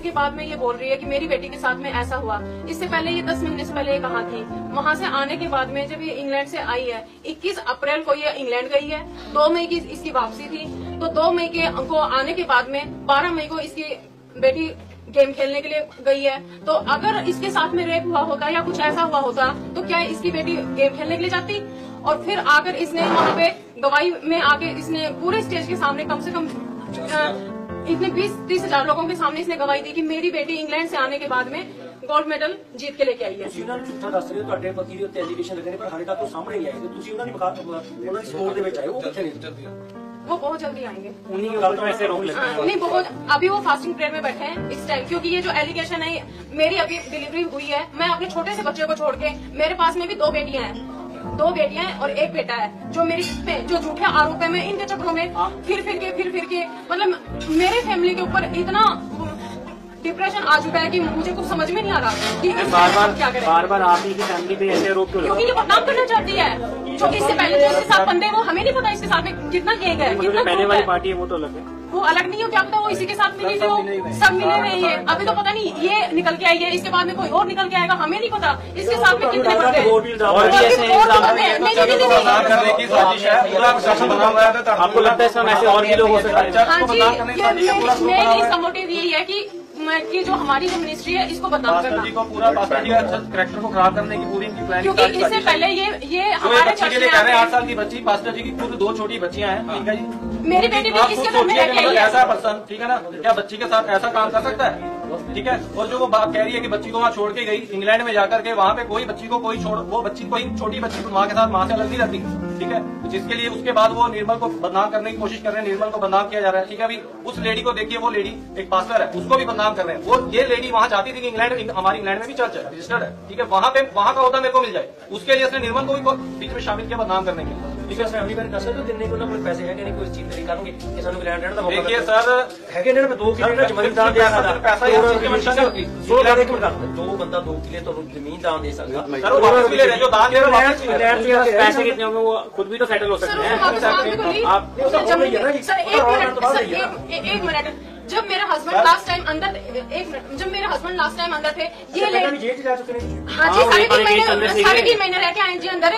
उसके बाद में ये बोल रही है कि मेरी बेटी के साथ में ऐसा हुआ। इससे पहले ये 10 महीने से पहले ये कहाँ थी। वहाँ से आने के बाद में जब ये इंग्लैंड से आई है, 21 अप्रैल को ये इंग्लैंड गई है, 2 मई की इसकी वापसी थी। तो 2 मई को आने के बाद में 12 मई को इसकी बेटी गेम खेलने के लिए गई है। तो अगर इसके साथ में रेप हुआ होता या कुछ ऐसा हुआ होता तो क्या इसकी बेटी गेम खेलने के लिए जाती? और फिर आकर इसने वहाँ पे गवाही में आके इसने पूरे स्टेज के सामने कम से कम इतने 20-30 हजार लोगों के सामने इसने गवाही दी कि मेरी बेटी इंग्लैंड से आने के बाद में गोल्ड मेडल जीत के लेके आई है। झूठा दस रहे हो, ਤੁਹਾਡੇ ਪਤੀ ਦੇ ਉੱਤੇ ਐਲੀਗੇਸ਼ਨ ਲੱਗੇ ਨੇ ਪਰ ਹਾਲੇ ਤੱਕ ਉਹ ਸਾਹਮਣੇ ਨਹੀਂ ਆਏ ਤੇ ਤੁਸੀਂ ਉਹਨਾਂ ਦੀ ਉਹਨਾਂ ਦੀ ਸਪੋਰਟ ਦੇ ਵਿੱਚ ਆਏ, ਉਹ ਕਿੱਥੇ ਨੇ? वो बहुत जल्दी आएंगे। उन्हीं के ऊपर ऐसे रोक लेते हैं। नहीं, बहुत अभी वो फास्टिंग प्रेयर में बैठे हैं इस टाइम, क्योंकि ये जो एलिगेशन है, मेरी अभी डिलीवरी हुई है, मैं अपने छोटे से बच्चे को छोड़ के, मेरे पास में भी 2 बेटियां हैं, 2 बेटियां हैं और 1 बेटा है, जो मेरी पे जो झूठे आरोप है, मैं इनके चक्रों में फिर के मतलब मेरे फैमिली के ऊपर इतना डिप्रेशन आ चुका है कि मुझे कुछ समझ में नहीं आ रहा कि बार आप ही की फैमिली पे ऐसे आरोप क्यों? क्योंकि ये बदनाम करना चाहती है। जो इससे पहले जो इसके साथ बंदे, वो हमें नहीं पता इसके साथ में कितना केक है, कितना पहले वाली पार्टी है वो तो अलग है, वो अलग नहीं हो, क्या पता वो इसी के साथ मिली थी, वो सब मिले हुए हैं। अभी तो पता नहीं ये निकल के आई है, इसके बाद में कोई और निकल के आएगा, हमें नहीं पता इसके साथ में कितने बंदे हैं। आपको लगता है इसमें ऐसे और भी लोग हो सकते हैं? हाँ जी, मेरी इसका मोटिव यही है कि जो हमारी जो मिनिस्ट्री है इसको बदनाम करना, जी को पूरा कैरेक्टर को खराब करने की पूरी इनकी प्लानिंग। क्योंकि इससे पहले ये हमारे बच्ची के लिए कह रहे हैं 8 साल की बच्ची, पास्टर जी की खुद 2 छोटी बच्चियां हैं, ठीक है जी। मेरी बेटी भी इसके घर में रहती है। ऐसा पर्सन, ठीक है ना, क्या बच्ची के साथ ऐसा काम कर सकता है? ठीक है। और जो वो बात कह रही है कि बच्ची को वहाँ छोड़ के गई इंग्लैंड में जाकर के, वहाँ पे कोई बच्ची को कोई वो बच्ची कोई छोटी बच्ची को माँ के साथ माँ से अलग नहीं रहती, ठीक है। जिसके लिए उसके बाद वो निर्मल को बदनाम करने की कोशिश कर रहे हैं, निर्मल को बदनाम किया जा रहा है, ठीक है। अभी उस लेडी को देखिए, वो लेडी एक पास्टर है, उसको भी बदनाम कर रहे हैं। वो ये लेडी वहाँ चाहती थी कि इंग्लैंड, हमारी इंग्लैंड में भी चर्च है, रजिस्टर्ड है, ठीक है, वहाँ का होता मेरे को मिल जाए, उसके लिए उसने निर्मल को भी बीच में शामिल किया बदनाम करने के लिए। फैमिली में कसर देने को ना कोई पैसे है कि नहीं, कोई चीज तरीका नहीं कि सानू इंग्लैंड रहने का मौका। देखिए सर, है कि नहीं, 2 किले जमीन दान दे सकदा, पैसा ही उसकी मंशा है। 2 बंदा 2 किले तो जमीन दान दे सकता। सर वो वापस भी ले रहे, जो दान दे रहे हैं पैसे कितने होंगे, वो खुद भी तो सेटल हो सकते हैं। आप एक मिनट, जब मेरा हस्बैंड लास्ट टाइम अंदर थे, ये लेडी, हाँ जी, 3.5 महीने रह के आए जी अंदर,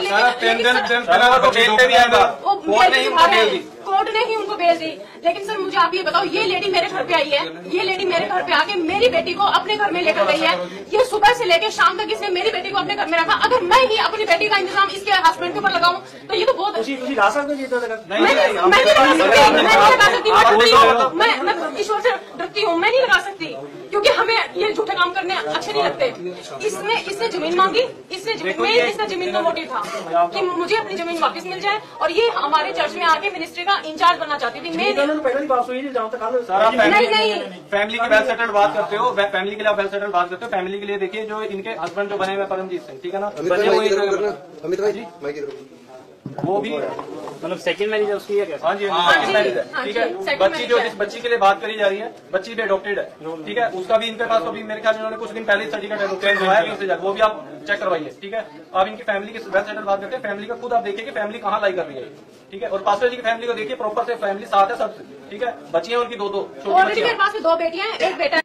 कोर्ट ने ही उनको भेज दी। लेकिन सर मुझे आप ये बताओ, ये लेडी मेरे घर पे आई है, ये लेडी मेरे घर पे आके मेरी बेटी को अपने घर में लेकर गई है। ये सुबह से लेकर शाम तक इसने मेरी बेटी को अपने घर में रखा। अगर मैं ही अपनी बेटी का इंतजाम इसके हस्बैंड के ऊपर लगाऊं तो ये तो बहुत मैं नहीं लगा सकती, मैं ईश्वर से डरती हूँ, मैं नहीं लगा सकती, क्योंकि हमें ये झूठे काम करने अच्छे नहीं लगते। इसने जमीन मांगी, इसने जमीन का मोटिव था कि मुझे अपनी जमीन वापस मिल जाए, और ये हमारे चर्च में आके मिनिस्ट्री का इंचार्ज बनना चाहती थी। मैं नहीं, फैमिली की वेल सेटल्ड बात करते हो, फैमिली के लिए वेल सेटल्ड बात करते हो। फैमिली के लिए देखिए, जो इनके हस्बैंड जो बने हुए परमजीत सिंह, ठीक है ना, अमित भाई जी वो भी मतलब सेकंड मैरिज है उसकी, है हाँ जी, सेकंड मैरिज है, ठीक है। बच्ची जो जिस बच्ची के लिए बात करी जा रही है, बच्ची भी अडॉप्टेड है, ठीक है। उसका भी इनके पास अभी मेरे ख्याल इन्होंने कुछ दिन पहले सर्टिफिकेट अडॉप्टेड करवाया, वो भी आप चेक करवाइए, ठीक है। अब इनकी फैमिली की वेल सेटल्ड बात करते हैं। फैमिली का खुद आप देखिए कि फैमिली कहाँ लाई कर रही है, ठीक है। और पास्टर जी की फैमिली को देखिए, प्रॉपर से फैमिली साथ है सब, ठीक है। बच्चियां उनकी 2 मेरे पास 2 बेटियां हैं, 1 बेटा।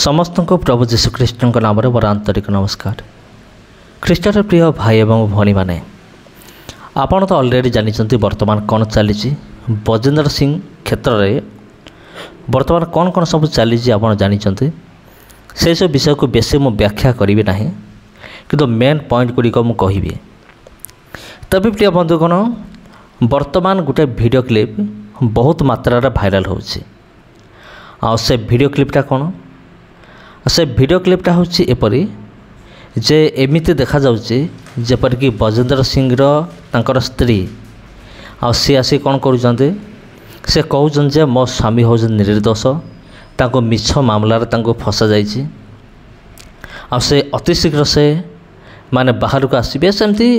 समस्त को प्रभु जीशु ख्रीष्ट नाम मोर आंतरिक नमस्कार। ख्रीष्टर प्रिय भाई एवं भौणी मैंने, आपण तो अलरेडी जानी बर्तमान कौन चली बजेंद्र सिंह क्षेत्र में बर्तमान कौन कौन सब चली आप जानी, से सब विषय को बेसी मु व्याख्या करी ना, किंतु मेन पॉइंट गुड़िक मु कहि। तभी प्रिय बंधुगण, बर्तमान गोटे वीडियो क्लिप बहुत मात्रा भाइराल हो से वीडियो क्लिपटा कौन, से वीडियो क्लिपटा हूँ एपरी जे एमिति देखा जाउची जेपरिक बजेंद्र सिंह तांकर स्त्री सी आसी कौन करुँचे, से कहते जे मो स्वामी हूँ निर्दोष, तांको मिछ मामलार तांको फसा जाइए, से अति शीघ्र से माने बाहर को आसबे। सेमती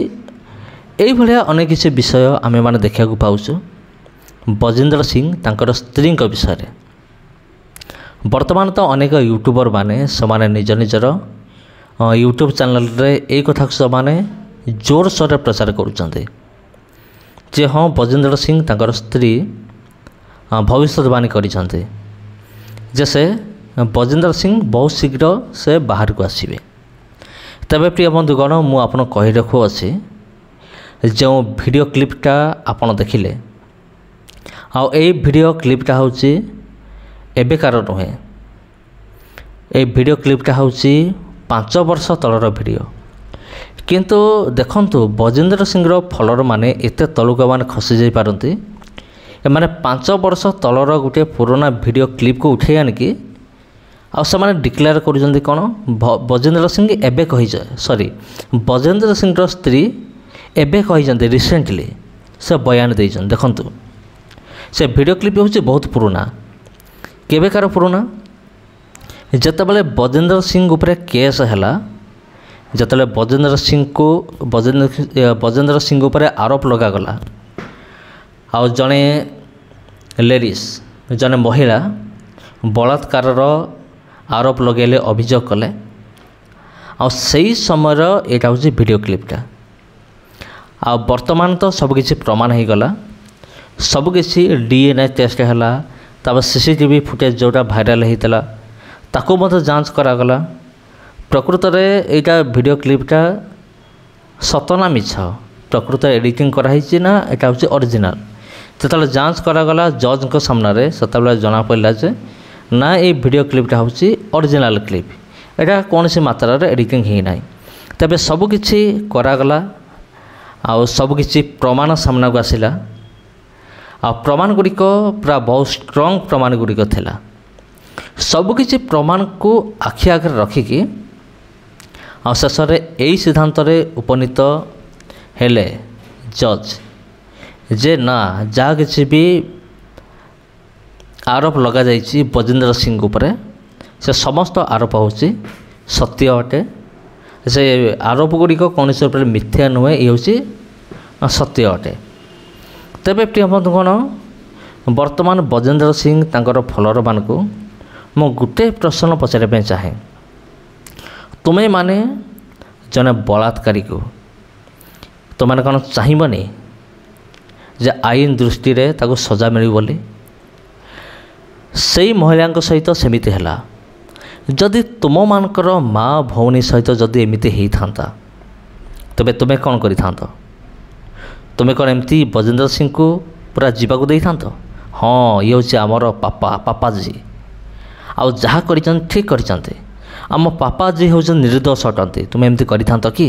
यही भाया अनेक किसी विषय आमे माने देखा पाऊँ बजेंद्र सिंह तांकर स्त्री विषय। वर्तमान तो अनेक यूट्यूबर माने समाने निज निजर यूट्यूब चैनल रे यही कथा समाने जोर सोर प्रचार करुँचे जे हाँ बजेंद्र सिंह तांकर स्त्री भविष्यवाणी करिसेंते जे से बजेंद्र सिंह बहुत शीघ्र से बाहर को आसवे। तेरे प्रिय बंधुगण मु आपन कही रखुअछि जो वीडियो क्लिपटा आपन देखिले आ वीडियो क्लिपटा होछि एबेकार नुहे। ए वीडियो क्लिपटा होछि 5 वर्ष तलर वीडियो किंतु देखंतु बजेंद्र सिंह फॉलोअर माने एते तलुक माने खसी जाई पारंती। एमाने 5 वर्ष तलर गोटे पुराना वीडियो क्लिप को उठे आनिकी आ से डिक्लेयर करुँच कौन बजेंद्र सिंह एबे कही सॉरी बजेंद्र सिंह स्त्री एबे कही रिसेंटली से बयान देइछन। देखंतु से वीडियो क्लिप होछि बहुत पुराना केबेकार पुराना जेतेबेले बजेंद्र सिंह उपरे केस हैला जेतेबेले बजेंद्र सिंह उपरे आरोप लगागला आ जड़े लेडीज जड़े महिला बलात्कार आरोप लगेले अभियोग कले आ सही समय यहाँ हूँ वीडियो क्लिपटा आ वर्तमान तो सबकिछि प्रमाण हो गला सबकिछि डीएनए टेस्ट है तब सीसीटीवी फुटेज जोटा भाइराल होता ताको मत जांच करागला प्रकृत में यहाँ वीडियो क्लिपटा सतना मिछ प्रकृत एडिटिंग कराई ना यहाँ हूँ ओरिजिनल जो जांच करागला जज को सामने से जना पड़ा जे ना ये वीडियो क्लिपटा हूँ ओरिजिनल क्लिप यहाँ कौन सी मात्रा एडिटिंग ही ना तेरे सबकिछि करागला आ सबकिछि प्रमाण सामना को आसिला आ प्रमाण गुड़िक पूरा बहुत स्ट्रंग प्रमाण गुड़िक थिला सबकिछि प्रमाण को आखि आगे रखिकी आ शेष में यही सिद्धांत उपनीत हेले जज जे ना जहाँ किसी भी आरोप लगा जाइछि बजेंद्र सिंह उपरे से समस्त आरोप होछि सत्य अटे से आरोप गुड़िक कौन से मिथ्या नुहे ये हूँ सत्य अटे। तेबे प्रिय बंधुगण वर्तमान बजेंद्र सिंह तांकर फॉलोअर मानक मु गोटे प्रश्न पचारे चाहे तुम्हें माने जने बलात्कारी को तुम कौन चाहबनी जे आईन दृष्टि रे ताको सजा मिली बोली से महिला सहित सेमिति हैला जदि तुम मानकर माँ भौणी सहित जदि एमिति होता तबे तुम्हें कौन करि थांतो तुम्हें कौन एमती बजेंद्र सिंह को पूरा जीवाक दे थांतो। हाँ ये हूँ आमर पापाजी आउ जहाँ कर ठीक कर आम पापाजी हूँ निर्दोष अटंती तुम्हें एमती करि थांतो कि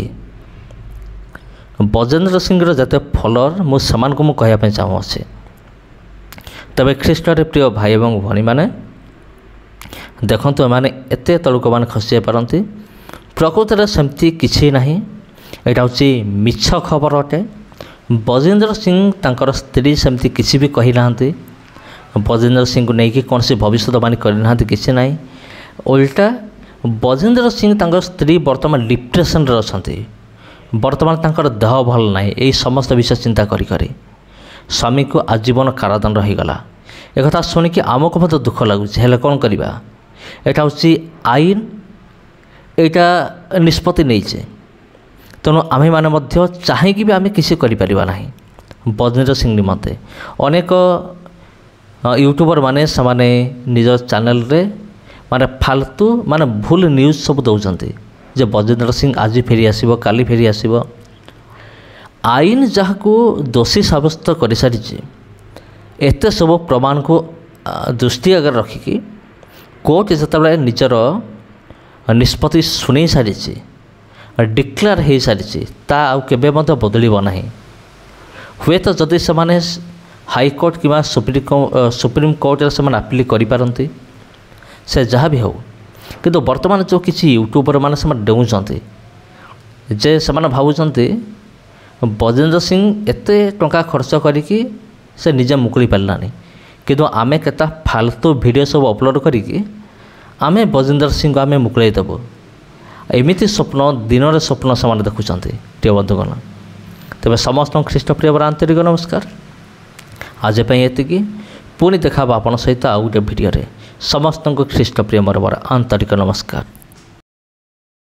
बजेंद्र सिंह जते फॉलोअर मुझे कहवाई चाहूँगी तबे ख्रीष्ट प्रिय भाई एवं भणी मैंने देखंतु एमाने एते तलुक मान खसी पारती प्रकृत में सेमती किछि नहीं यहाँ हूँ मिछ खबर अटे। बजेंद्र सिंह तांकर स्त्री सेमती किसी भी कही ना बजेंद्र सिंह को लेकिन कौन सी भविष्यवाणी करना किसी ना उल्टा बजेंद्र सिंह तांकर स्त्री बर्तमान डिप्रेशन रे अछंती बर्तमान तांकर देह भल ना यही समस्त विषय चिंता करी स्वामी को आजीवन कारादंड रहीगला एक कथा शुणिकी आमको मत दुख लगुच हेले कौन करवा यहाँ हूँ आईन यहाँ निष्पत्ति नहीं तेणु आमे माने मध्य चाहिए भी आमे किसी करिपरिबा नाही। बजेंद्र सिंह निमंते अनेक यूट्यूबर माने समाने निज चैनल रे माने फालतू माने भूल न्यूज सब दौरान जे बजेंद्र सिंह आज फेरी आसीबो काली फेरी आसीबो आईन जहाँ को दोषी सब्यस्त कर सारी एत सब प्रमाण को दृष्टि आगे रखिकी कोर्ट जिते निजर निष्पत्ति शुणी सारी डिक्लेयर हो सारी ता केबे बदलिब ना हुए तो जदि से हाईकोर्ट कि सुप्रीम कोर्ट से आपिल करें से जहाँ भी हो किंतु वर्तमान जो किसी यूट्यूबर मैंने से डेउंट जे से भावुंट बजेंद्र सिंह एते टंका खर्च करिकी से निजे मुकुली पारानी किंतु आमे केता फालतू वीडियो सब अपलोड करिकी आमे बजेंद्र सिंह को आमे मुकुलाई देबो एमिति स्वप्न दिन स्वप्न से देखुं प्रिय बंधुगण। तेज समस्त ख्रीष्ट प्रिय आंतरिक नमस्कार आज ये पुणी देखा आप सहित आउ गोटे भिडियो समस्त ख्रीष्ट प्रिय मोर आंतरिक नमस्कार।